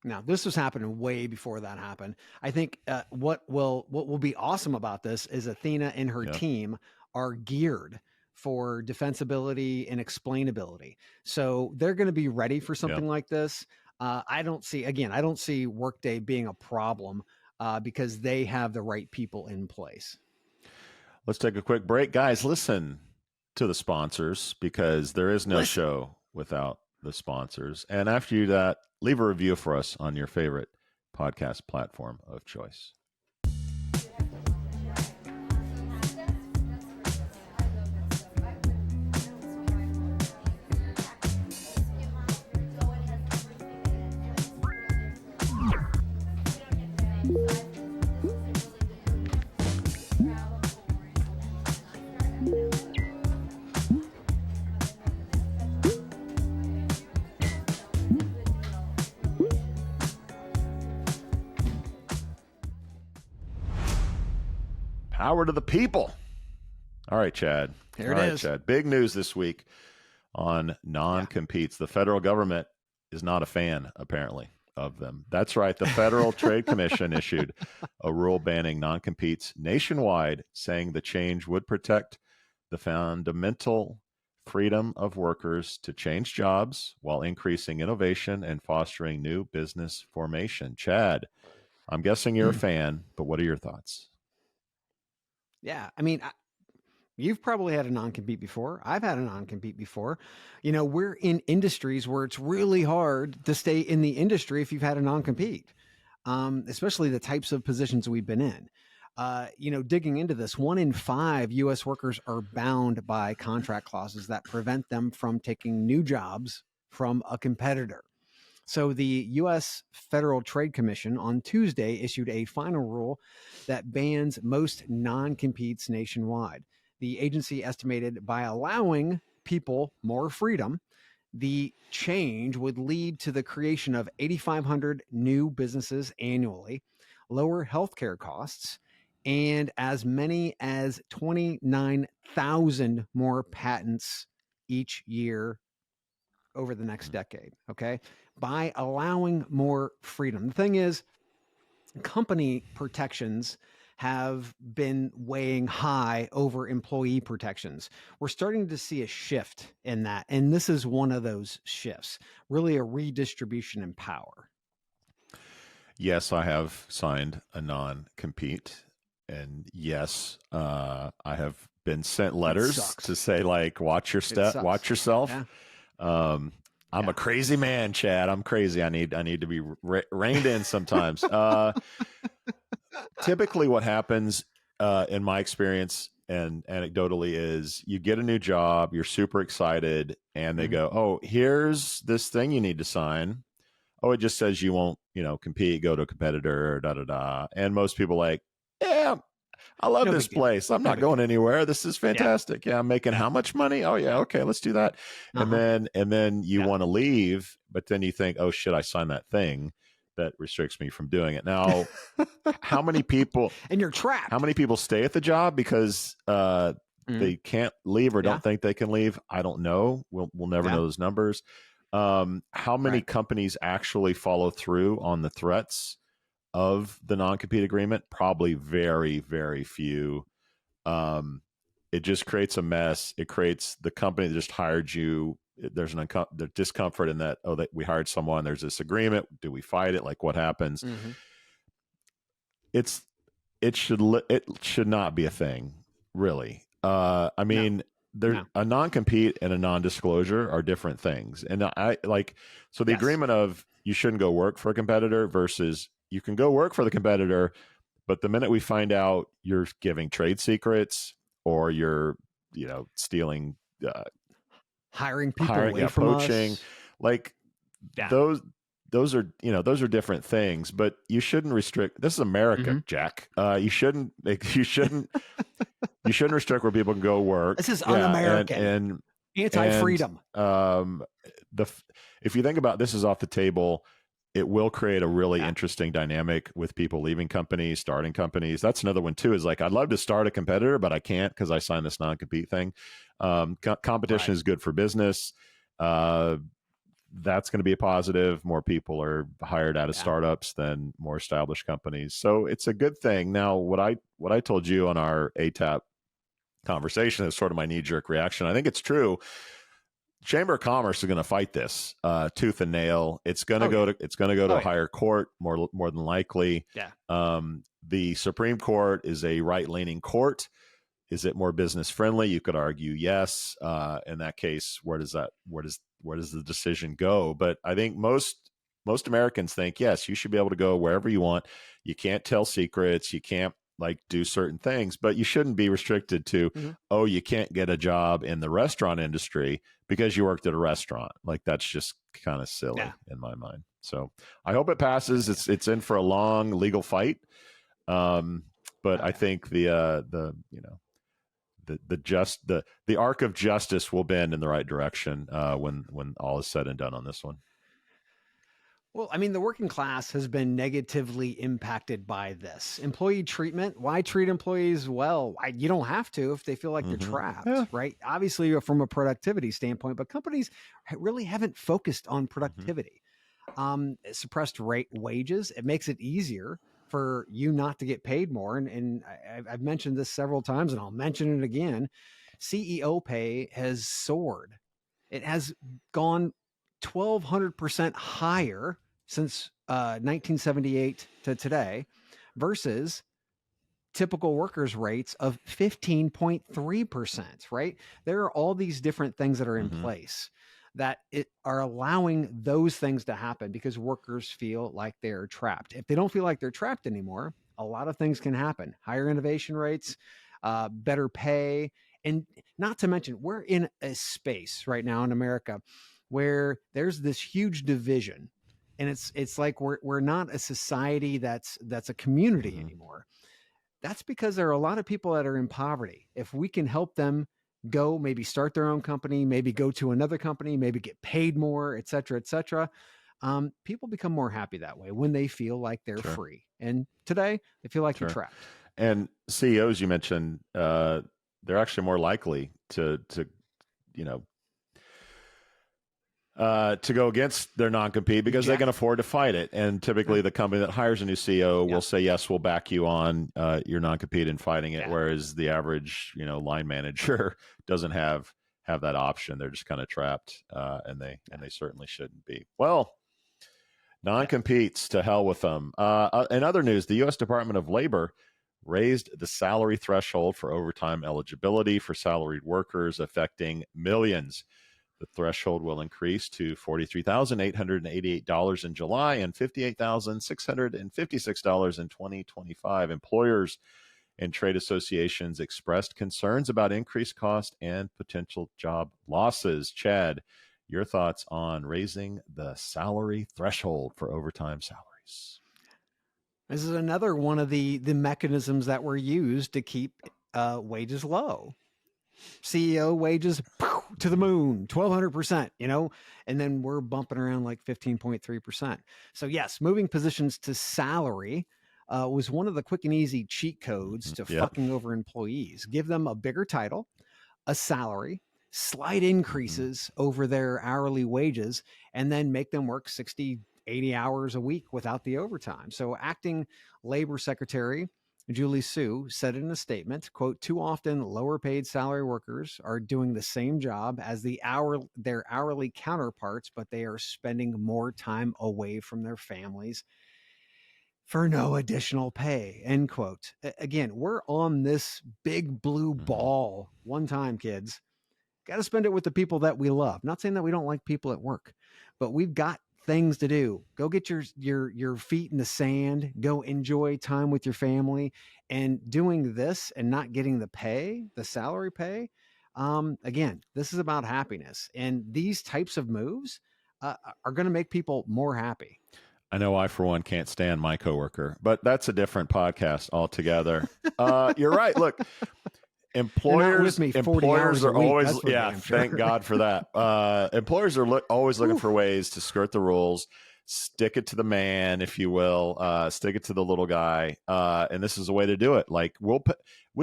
S3: Now, this was happening way before that happened. I think what will be awesome about this is Athena and her team are geared for defensibility and explainability. So they're going to be ready for something like this. I don't see Workday being a problem because they have the right people in place.
S2: Let's take a quick break. Guys, listen to the sponsors, because there is no show without the sponsors. And after you do that, leave a review for us on your favorite podcast platform of choice. Power to the people. All right, Chad.
S3: Here it is.
S2: Chad. Big news this week on non-competes. The federal government is not a fan, apparently, of them. That's right. The Federal Trade Commission issued a rule banning non-competes nationwide, saying the change would protect the fundamental freedom of workers to change jobs while increasing innovation and fostering new business formation. Chad, I'm guessing you're a fan, but what are your thoughts?
S3: Yeah, I mean, you've probably had a non-compete before. I've had a non-compete before. We're in industries where it's really hard to stay in the industry if you've had a non-compete, especially the types of positions we've been in. Digging into this, 1 in 5 U.S. workers are bound by contract clauses that prevent them from taking new jobs from a competitor. So the U.S. Federal Trade Commission on Tuesday issued a final rule that bans most non-competes nationwide. The agency estimated by allowing people more freedom, the change would lead to the creation of 8,500 new businesses annually, lower healthcare costs, and as many as 29,000 more patents each year over the next decade. Okay. By allowing more freedom. The thing is, company protections have been weighing high over employee protections. We're starting to see a shift in that. And this is one of those shifts, really a redistribution in power.
S2: Yes, I have signed a non-compete. And yes, I have been sent letters to say, like, watch your step, watch yourself. Yeah. I'm a crazy man, Chad. I'm crazy. I need to be reined in sometimes. Typically what happens in my experience and anecdotally is you get a new job, you're super excited, and they go, oh, here's this thing you need to sign. Oh, it just says you won't, compete, go to a competitor, da-da-da. And most people like, yeah, I love this place. I'm not going anywhere. This is fantastic. Yeah, I'm making how much money? Oh yeah, okay, let's do that. And then you want to leave, but then you think, oh shit, I signed that thing that restricts me from doing it. Now, how many people
S3: and you're trapped?
S2: How many people stay at the job because they can't leave or don't think they can leave? I don't know. We'll never know those numbers. How many companies actually follow through on the threats of the non-compete agreement? Probably very, very few. It just creates a mess. It creates the company that just hired you. There's the discomfort in that, that we hired someone. There's this agreement. Do we fight it? Like, what happens? It should not be a thing, really. I mean, a non-compete and a non-disclosure are different things. And so the agreement of you shouldn't go work for a competitor versus you can go work for the competitor, but the minute we find out you're giving trade secrets or you're, stealing,
S3: hiring people away from
S2: poaching,
S3: us.
S2: Those are, those are different things, but you shouldn't restrict. This is America, Jack. You shouldn't restrict where people can go work.
S3: This is un-American
S2: and
S3: anti-freedom.
S2: If you think about this is off the table, it will create a really interesting dynamic with people leaving companies, starting companies. That's another one too, is like, I'd love to start a competitor, but I can't because I signed this non-compete thing. Competition is good for business. That's going to be a positive. More people are hired out of startups than more established companies. So it's a good thing. Now, what I told you on our ATAP conversation is sort of my knee-jerk reaction. I think it's true. Chamber of Commerce is going to fight this tooth and nail. It's going to go to a higher court more than likely. The Supreme Court is a right-leaning court. Is it more business friendly? You could argue yes. In that case, where does the decision go? But I think most Americans think yes, you should be able to go wherever you want. You can't tell secrets. You can't do certain things, but you shouldn't be restricted to, you can't get a job in the restaurant industry because you worked at a restaurant. Like, that's just kind of silly in my mind. So I hope it passes. It's in for a long legal fight. But I think the arc of justice will bend in the right direction when all is said and done on this one.
S3: Well, I mean, the working class has been negatively impacted by this. Employee treatment. Why treat employees well? You don't have to if they feel like they're trapped, right? Obviously, from a productivity standpoint, but companies really haven't focused on productivity. Suppressed wages. It makes it easier for you not to get paid more. And I've mentioned this several times, and I'll mention it again. CEO pay has soared. It has gone 1,200% higher since 1978 to today versus typical workers' rates of 15.3%, right? There are all these different things that are in place that are allowing those things to happen because workers feel like they're trapped. If they don't feel like they're trapped anymore, a lot of things can happen. Higher innovation rates, better pay, and not to mention, we're in a space right now in America where there's this huge division, and it's like we're not a society that's a community anymore. That's because there are a lot of people that are in poverty. If we can help them go, maybe start their own company, maybe go to another company, maybe get paid more, et cetera, people become more happy that way when they feel like they're free. And today they feel like they're trapped.
S2: And CEOs, you mentioned, they're actually more likely to go against their non-compete because they can afford to fight it. And typically the company that hires a new CEO will say, yes, we'll back you on your non-compete in fighting it. Whereas the average, line manager doesn't have that option. They're just kind of trapped, and they certainly shouldn't be. Well, non-competes, to hell with them. In other news, the U.S. Department of Labor raised the salary threshold for overtime eligibility for salaried workers, affecting millions. The threshold will increase to $43,888 in July and $58,656 in 2025. Employers and trade associations expressed concerns about increased cost and potential job losses. Chad, your thoughts on raising the salary threshold for overtime salaries?
S3: This is another one of the mechanisms that were used to keep wages low. CEO wages to the moon, 1,200%, and then we're bumping around like 15.3%. So yes, moving positions to salary was one of the quick and easy cheat codes to fucking over employees. Give them a bigger title, a salary, slight increases over their hourly wages, and then make them work 60, 80 hours a week without the overtime. So acting labor secretary Julie Sue said in a statement, quote, "Too often lower paid salary workers are doing the same job as their hourly counterparts, but they are spending more time away from their families for no additional pay," end quote. Again, we're on this big blue ball one time, kids. Got to spend it with the people that we love. Not saying that we don't like people at work, but we've got things to do. Go get your feet in the sand, go enjoy time with your family. And doing this and not getting the salary pay, again, this is about happiness. And these types of moves are going to make people more happy.
S2: I know I, for one, can't stand my coworker, but that's a different podcast altogether. You're right. Look, employers are always, thank God for that. Employers are always looking for ways to skirt the rules, stick it to the man, if you will, stick it to the little guy. And this is a way to do it. Like we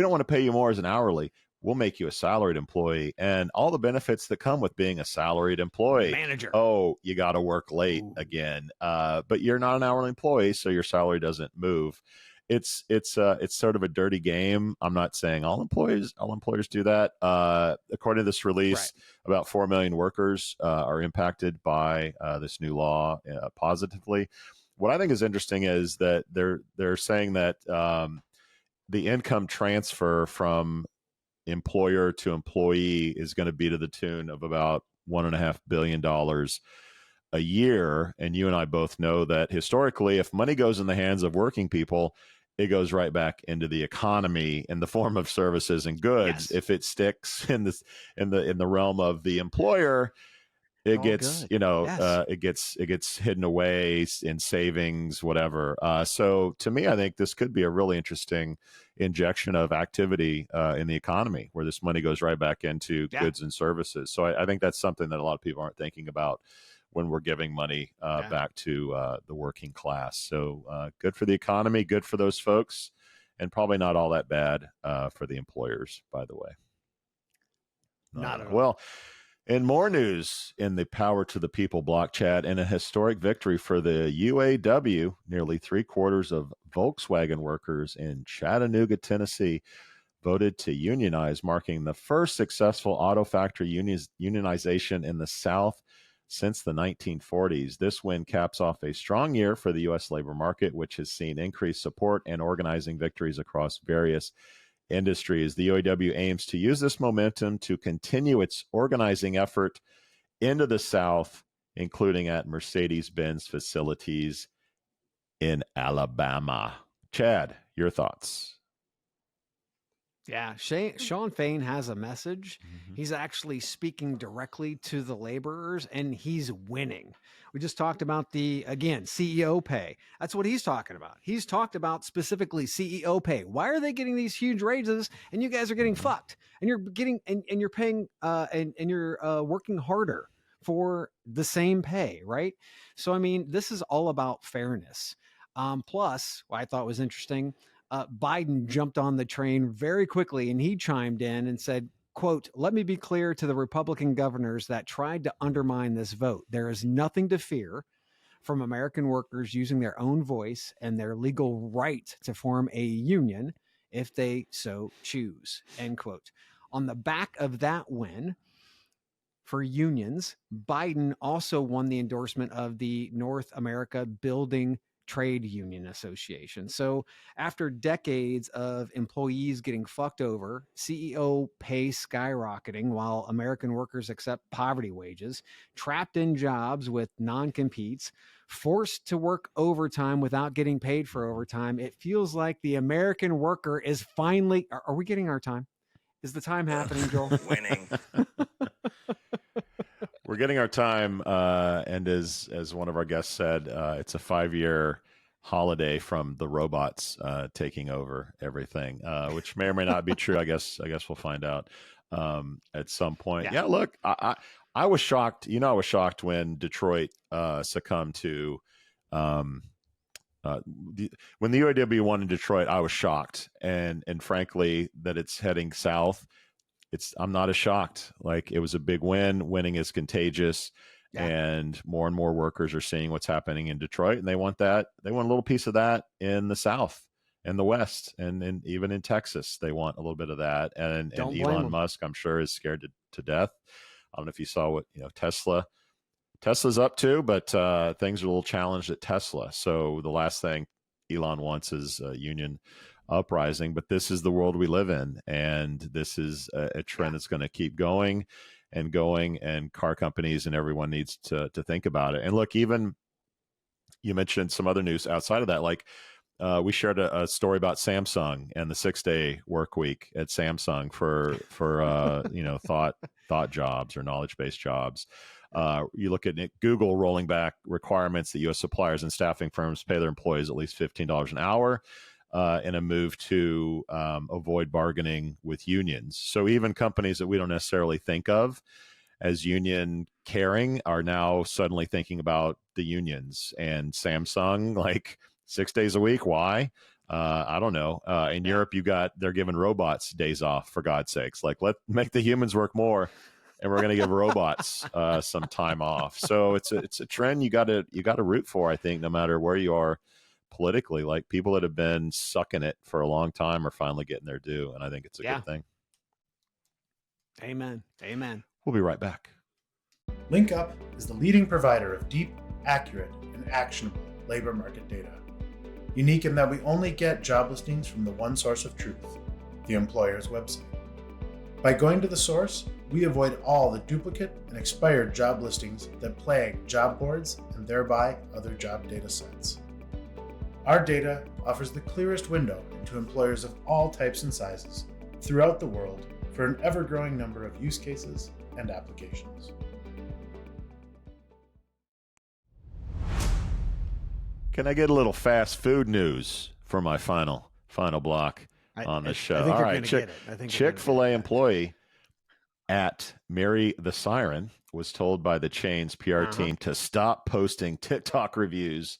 S2: don't want to pay you more as an hourly. We'll make you a salaried employee, and all the benefits that come with being a salaried employee.
S3: Manager.
S2: Oh, you got to work late again. But you're not an hourly employee, so your salary doesn't move. It's sort of a dirty game. I'm not saying all employers do that. According to this release, about 4 million workers are impacted by this new law positively. What I think is interesting is that they're saying that the income transfer from employer to employee is going to be to the tune of about $1.5 billion a year. And you and I both know that historically, if money goes in the hands of working people, it goes right back into the economy in the form of services and goods. Yes. If it sticks in the realm of the employer, it gets it gets hidden away in savings, whatever. So to me, I think this could be a really interesting injection of activity in the economy, where this money goes right back into goods and services. So I think that's something that a lot of people aren't thinking about when we're giving money back to the working class. So good for the economy, good for those folks, and probably not all that bad for the employers, by the way.
S3: Not at all.
S2: Well, in more news in the Power to the People block, Chad, and a historic victory for the UAW, nearly 3/4 of Volkswagen workers in Chattanooga, Tennessee, voted to unionize, marking the first successful auto factory unionization in the South since the 1940s. This win caps off a strong year for the U.S. labor market, which has seen increased support and organizing victories across various industries. The UAW aims to use this momentum to continue its organizing effort into the South, including at Mercedes-Benz facilities in Alabama. Chad, your thoughts?
S3: Yeah, Sean Fain has a message. Mm-hmm. He's actually speaking directly to the laborers, and he's winning. We just talked about CEO pay. That's what he's talking about. He's talked about specifically CEO pay. Why are they getting these huge raises and you guys are getting fucked? And you're getting and you're paying and you're working harder for the same pay, right? So I mean, this is all about fairness. Plus, what I thought was interesting, Biden jumped on the train very quickly and he chimed in and said, quote, "Let me be clear to the Republican governors that tried to undermine this vote. There is nothing to fear from American workers using their own voice and their legal right to form a union if they so choose," end quote. On the back of that win for unions, Biden also won the endorsement of the North America Building Trade Union Association. So after decades of employees getting fucked over, CEO pay skyrocketing while American workers accept poverty wages, trapped in jobs with non-competes, forced to work overtime without getting paid for overtime, it feels like the American worker is finally... Are we getting our time? Is the time happening, Joel?
S10: Winning.
S2: We're getting our time, and as one of our guests said, it's a 5-year holiday from the robots taking over everything, which may or may not be true. I guess we'll find out at some point. Yeah, look, I was shocked. I was shocked when Detroit succumbed to when the UAW won in Detroit. I was shocked, and frankly, that it's heading south. I'm not as shocked. Like, it was a big win. Winning is contagious, and more workers are seeing what's happening in Detroit, and they want that. They want a little piece of that in the South and the West, and even in Texas, they want a little bit of that. And Elon Musk, I'm sure, is scared to death. I don't know if you saw what Tesla's up to, but things are a little challenged at Tesla. So the last thing Elon wants is a union uprising, but this is the world we live in, and this is a trend that's going to keep going, and car companies and everyone needs to think about it. And look, even you mentioned some other news outside of that, like we shared a story about Samsung and the 6-day work week at Samsung for thought jobs or knowledge-based jobs. You look at Google rolling back requirements that U.S. suppliers and staffing firms pay their employees at least $15 an hour. In a move to avoid bargaining with unions. So even companies that we don't necessarily think of as union caring are now suddenly thinking about the unions. And Samsung, like 6 days a week. Why? I don't know. In Europe, they're giving robots days off, for God's sakes. Like, let's make the humans work more, and we're going to give robots some time off. So it's a trend you got to root for, I think, no matter where you are politically. Like, people that have been sucking it for a long time are finally getting their due, and I think it's a good thing.
S3: Amen.
S2: We'll be right back.
S11: LinkUp is the leading provider of deep, accurate, and actionable labor market data. Unique in that we only get job listings from the one source of truth, the employer's website. By going to the source, we avoid all the duplicate and expired job listings that plague job boards and thereby other job data sets. Our data offers the clearest window into employers of all types and sizes throughout the world for an ever-growing number of use cases and applications.
S2: Can I get a little fast food news for my final block on the show? All right, Chick-fil-A employee at Mary the Siren was told by the chain's PR team to stop posting TikTok reviews.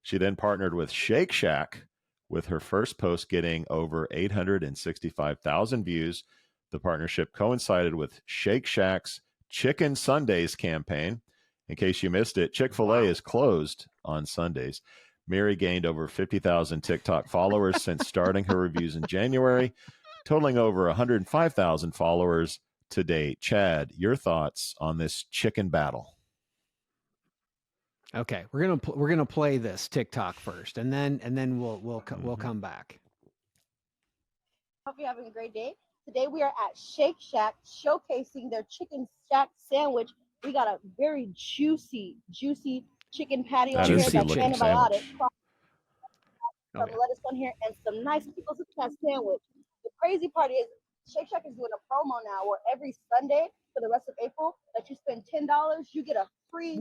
S2: She then partnered with Shake Shack, with her first post getting over 865,000 views. The partnership coincided with Shake Shack's Chicken Sundays campaign. In case you missed it, Chick-fil-A is closed on Sundays. Mary gained over 50,000 TikTok followers since starting her reviews in January. totaling over 105,000 followers to date. Chad, your thoughts on this chicken battle?
S3: Okay, we're gonna play this TikTok first, and then we'll come back.
S10: Hope you're having a great day. Today we are at Shake Shack showcasing their chicken shack sandwich. We got a very juicy chicken patty on here that's antibiotic. Some lettuce on here and some nice pickles with that sandwich. The crazy part is Shake Shack is doing a promo now where every Sunday for the rest of April that you spend $10, you get a free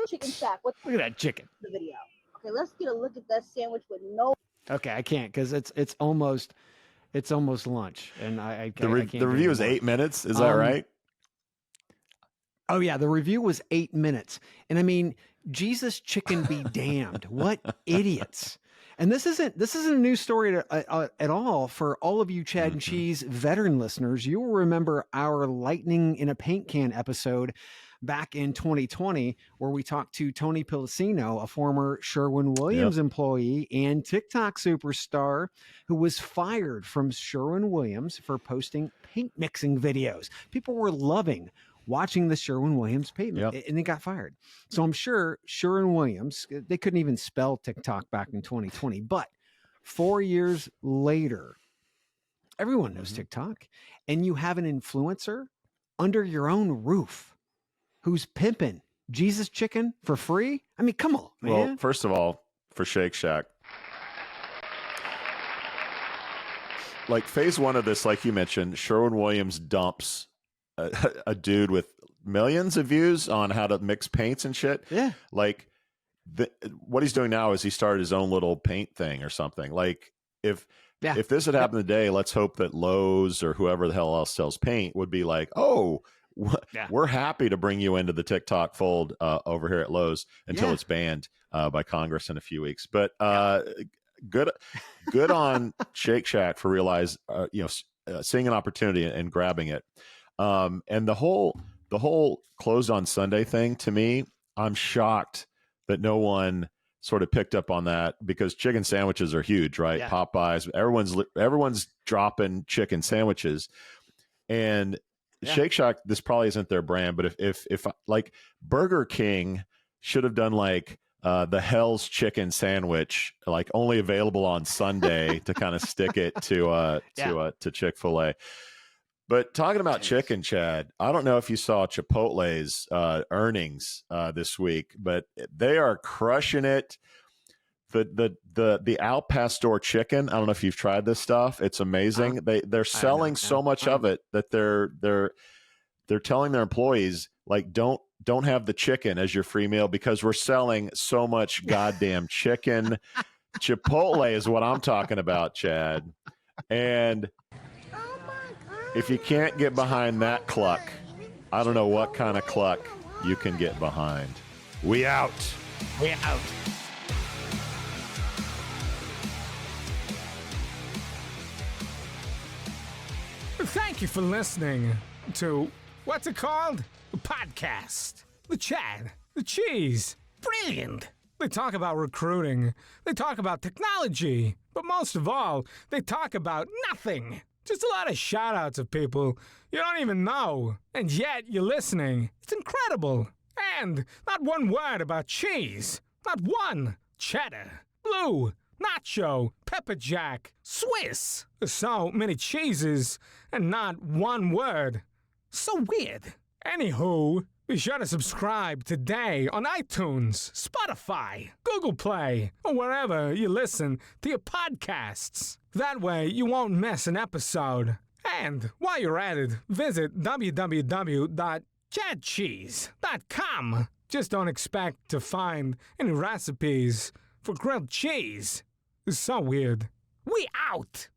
S10: chicken shack.
S3: Look at that chicken.
S10: The video. Okay, let's get a look at that sandwich with no.
S3: Okay, I can't because it's almost lunch, and I can't.
S2: The review is 8 minutes. Is that right?
S3: Oh yeah, the review was 8 minutes, and I mean, Jesus chicken be damned! What idiots! And this isn't a new story at all for all of you Chad and Cheese veteran listeners. You will remember our lightning in a paint can episode back in 2020, where we talked to Tony Pellicino, a former Sherwin-Williams employee and TikTok superstar who was fired from Sherwin-Williams for posting paint mixing videos. People were loving watching the Sherwin-Williams paint, and they got fired. So I'm sure Sherwin-Williams, they couldn't even spell TikTok back in 2020, but 4 years later, everyone knows TikTok, and you have an influencer under your own roof who's pimping Jesus chicken for free. I mean, come on, man.
S2: Well, first of all, for Shake Shack, like phase one of this, like you mentioned, Sherwin-Williams dumps a dude with millions of views on how to mix paints and shit.
S3: Yeah.
S2: Like what he's doing now is he started his own little paint thing or something. Like if this had happened today, let's hope that Lowe's or whoever the hell else sells paint would be like, oh, we're happy to bring you into the TikTok fold over here at Lowe's until it's banned by Congress in a few weeks. But good on Shake Shack for seeing an opportunity and grabbing it. And the whole closed on Sunday thing, to me, I'm shocked that no one sort of picked up on that, because chicken sandwiches are huge, right? Yeah. Popeyes, everyone's dropping chicken sandwiches, and Shake Shack, this probably isn't their brand, but if like Burger King should have done like the Hell's Chicken sandwich, like only available on Sunday to kind of stick it to Chick-fil-A. But talking about chicken, Chad, I don't know if you saw Chipotle's earnings this week, but they are crushing it. The Al Pastor chicken, I don't know if you've tried this stuff. It's amazing. They're selling so much of it that they're telling their employees, like, don't have the chicken as your free meal because we're selling so much goddamn chicken. Chipotle is what I'm talking about, Chad. And if you can't get behind that cluck, I don't know what kind of cluck you can get behind. We out.
S3: We out.
S12: Thank you for listening to, what's it called? A podcast. The Chad, the Cheese. Brilliant. They talk about recruiting. They talk about technology. But most of all, they talk about nothing. Just a lot of shout-outs of people you don't even know, and yet you're listening. It's incredible. And not one word about cheese. Not one. Cheddar, blue, nacho, pepper jack, Swiss. So many cheeses, and not one word. So weird. Anywho, be sure to subscribe today on iTunes, Spotify, Google Play, or wherever you listen to your podcasts. That way you won't miss an episode. And while you're at it, visit www.chadcheese.com. Just don't expect to find any recipes for grilled cheese. It's so weird. We out!